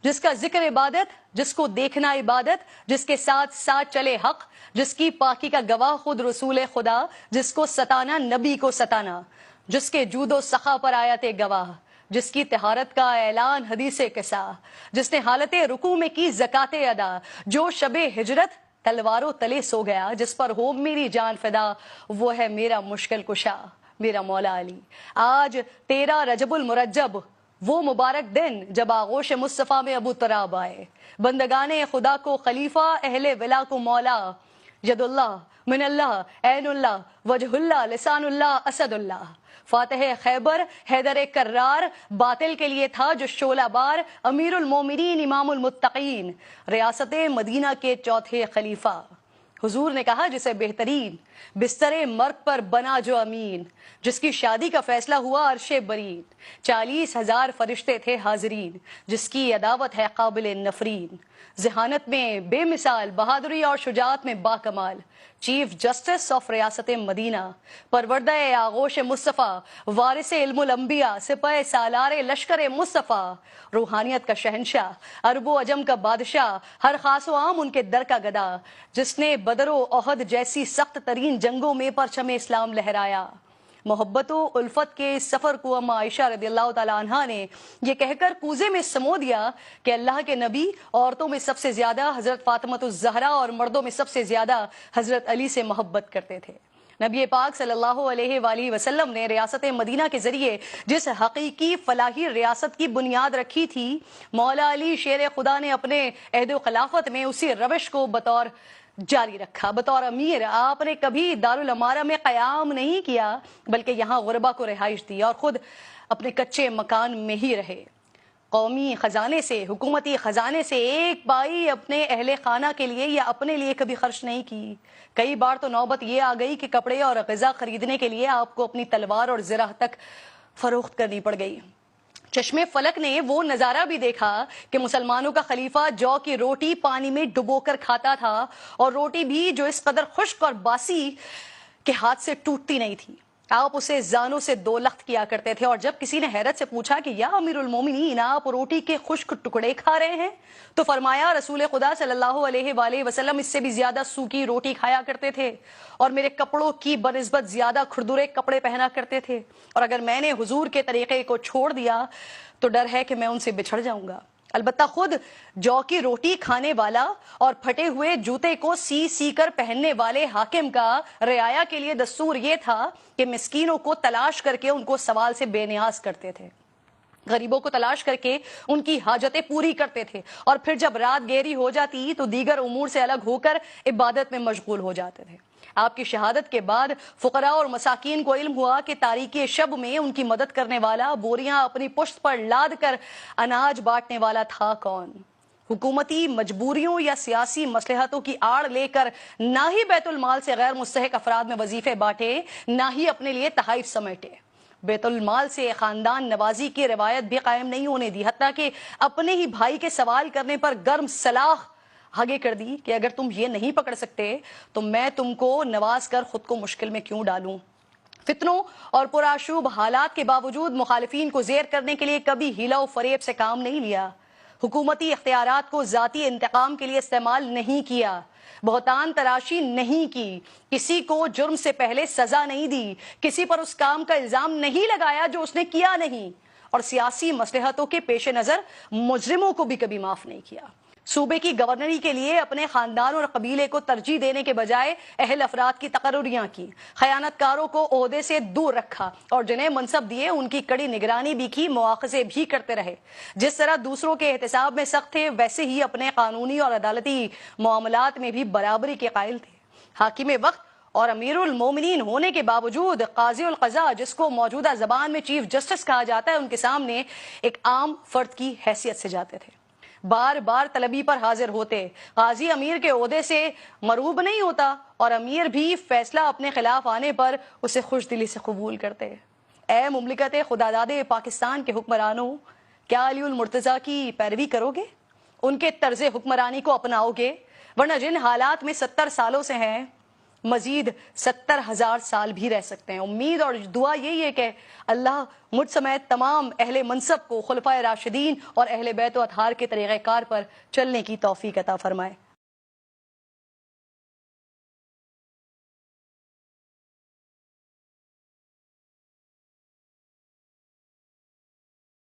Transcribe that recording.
جس کا ذکر عبادت، جس کو دیکھنا عبادت، جس کے ساتھ ساتھ چلے حق، جس کی پاکی کا گواہ خود رسول خدا، جس کو ستانا نبی کو ستانا، جس کے جود و سخا پر آیت گواہ، جس کی طہارت کا اعلان حدیث قصہ، جس نے حالت رکوع میں کی زکات ادا، جو شب ہجرت تلواروں تلے سو گیا، جس پر ہو میری جان فدا، وہ ہے میرا مشکل کشا، میرا مولا علی۔ آج 13 رجب المرجب، وہ مبارک دن جب آغوش مصطفیٰ میں ابو تراب آئے، بندگان خدا کو خلیفہ، اہل ولا کو مولا، ید اللہ من اللہ، عین اللہ، وجہ اللہ، لسان اللہ، اسد اللہ، فاتح خیبر، حیدر کرار، باطل کے لیے تھا جو شعلہ بار، امیر المومنین، امام المتقین، ریاست مدینہ کے چوتھے خلیفہ۔ حضور نے کہا جسے بہترین بستر مرگ پر بنا جو امین، جس کی شادی کا فیصلہ ہوا عرش برین، 40,000 فرشتے تھے حاضرین، جس کی عداوت ہے قابل نفرین، ذہانت میں بے مثال، بہادری اور شجاعت میں باکمال، چیف جسٹس آف ریاست مدینہ، پروردہ آغوش مصطفیٰ، وارث علم الانبیاء، سپہ سالار لشکر مصطفیٰ، روحانیت کا شہنشاہ، عرب و عجم کا بادشاہ، ہر خاص و عام ان کے در کا گدا، جس نے بدر و احد جیسی سخت ترین جنگوں میں پرچم اسلام لہرایا۔ محبت و الفت کے اس سفر کو اما عائشہ رضی اللہ تعالیٰ عنہا نے یہ کہہ کر کوزے میں سمو دیا کہ اللہ کے نبی عورتوں میں سب سے زیادہ حضرت فاطمۃ الزہرا اور مردوں میں سب سے زیادہ حضرت علی سے محبت کرتے تھے۔ نبی پاک صلی اللہ علیہ وآلہ وسلم نے ریاست مدینہ کے ذریعے جس حقیقی فلاحی ریاست کی بنیاد رکھی تھی، مولا علی شیر خدا نے اپنے عہد و خلافت میں اسی روش کو بطور جاری رکھا۔ بطور امیر آپ نے کبھی دارالامارہ میں قیام نہیں کیا، بلکہ یہاں غربا کو رہائش دی اور خود اپنے کچے مکان میں ہی رہے۔ قومی خزانے سے، حکومتی خزانے سے ایک پائی اپنے اہل خانہ کے لیے یا اپنے لیے کبھی خرچ نہیں کی۔ کئی بار تو نوبت یہ آ گئی کہ کپڑے اور غذا خریدنے کے لیے آپ کو اپنی تلوار اور زرہ تک فروخت کرنی پڑ گئی۔ چشم فلک نے وہ نظارہ بھی دیکھا کہ مسلمانوں کا خلیفہ جو کی روٹی پانی میں ڈبو کر کھاتا تھا، اور روٹی بھی جو اس قدر خشک اور باسی کے ہاتھ سے ٹوٹتی نہیں تھی۔ آپ اسے زانوں سے دو لخت کیا کرتے تھے، اور جب کسی نے حیرت سے پوچھا کہ یا امیر المومنین، آپ روٹی کے خشک ٹکڑے کھا رہے ہیں، تو فرمایا رسول خدا صلی اللہ علیہ وآلہ وسلم اس سے بھی زیادہ سوکھی روٹی کھایا کرتے تھے، اور میرے کپڑوں کی بنسبت زیادہ کھردرے کپڑے پہنا کرتے تھے، اور اگر میں نے حضور کے طریقے کو چھوڑ دیا تو ڈر ہے کہ میں ان سے بچھڑ جاؤں گا۔ البتہ خود جو کی روٹی کھانے والا اور پھٹے ہوئے جوتے کو سی سی کر پہننے والے حاکم کا رعایا کے لیے دستور یہ تھا کہ مسکینوں کو تلاش کر کے ان کو سوال سے بے نیاز کرتے تھے، غریبوں کو تلاش کر کے ان کی حاجتیں پوری کرتے تھے، اور پھر جب رات گہری ہو جاتی تو دیگر امور سے الگ ہو کر عبادت میں مشغول ہو جاتے تھے۔ آپ کی شہادت کے بعد فقراء اور مساکین کو علم ہوا کہ تاریکی شب میں ان کی مدد کرنے والا، بوریاں اپنی پشت پر لاد کر اناج بانٹنے والا تھا کون۔ حکومتی مجبوریوں یا سیاسی مصلحتوں کی آڑ لے کر نہ ہی بیت المال سے غیر مستحق افراد میں وظیفے بانٹے، نہ ہی اپنے لیے تحائف سمیٹے۔ بیت المال سے خاندان نوازی کی روایت بھی قائم نہیں ہونے دی، حتیٰ کہ اپنے ہی بھائی کے سوال کرنے پر گرم سلاخ آگے کر دی کہ اگر تم یہ نہیں پکڑ سکتے تو میں تم کو نواز کر خود کو مشکل میں کیوں ڈالوں۔ فتنوں اور پرآشوب حالات کے باوجود مخالفین کو زیر کرنے کے لیے کبھی ہیلا و فریب سے کام نہیں لیا، حکومتی اختیارات کو ذاتی انتقام کے لیے استعمال نہیں کیا، بہتان تراشی نہیں کی، کسی کو جرم سے پہلے سزا نہیں دی، کسی پر اس کام کا الزام نہیں لگایا جو اس نے کیا نہیں، اور سیاسی مصلحتوں کے پیش نظر مجرموں کو بھی کبھی معاف نہیں کیا۔ صوبے کی گورنری کے لیے اپنے خاندان اور قبیلے کو ترجیح دینے کے بجائے اہل افراد کی تقرریاں کی، خیانت کاروں کو عہدے سے دور رکھا، اور جنہیں منصب دیے ان کی کڑی نگرانی بھی کی، مواخذے بھی کرتے رہے۔ جس طرح دوسروں کے احتساب میں سخت تھے، ویسے ہی اپنے قانونی اور عدالتی معاملات میں بھی برابری کے قائل تھے۔ حاکم وقت اور امیر المومنین ہونے کے باوجود قاضی القضاء، جس کو موجودہ زبان میں چیف جسٹس کہا جاتا ہے، ان کے سامنے ایک عام فرد کی حیثیت سے جاتے تھے، بار بار طلبی پر حاضر ہوتے۔ قاضی امیر کے عہدے سے مروب نہیں ہوتا، اور امیر بھی فیصلہ اپنے خلاف آنے پر اسے خوش دلی سے قبول کرتے۔ اے مملکت خداداد پاکستان کے حکمرانوں، کیا علی المرتضیٰ کی پیروی کرو گے؟ ان کے طرز حکمرانی کو اپناؤ گے؟ ورنہ جن حالات میں 70 سالوں سے ہیں مزید 70,000 سال بھی رہ سکتے ہیں۔ امید اور دعا یہی ہے کہ اللہ مجھ سمیت تمام اہل منصب کو خلفائے راشدین اور اہل بیت و اطہار کے طریقہ کار پر چلنے کی توفیق عطا فرمائے۔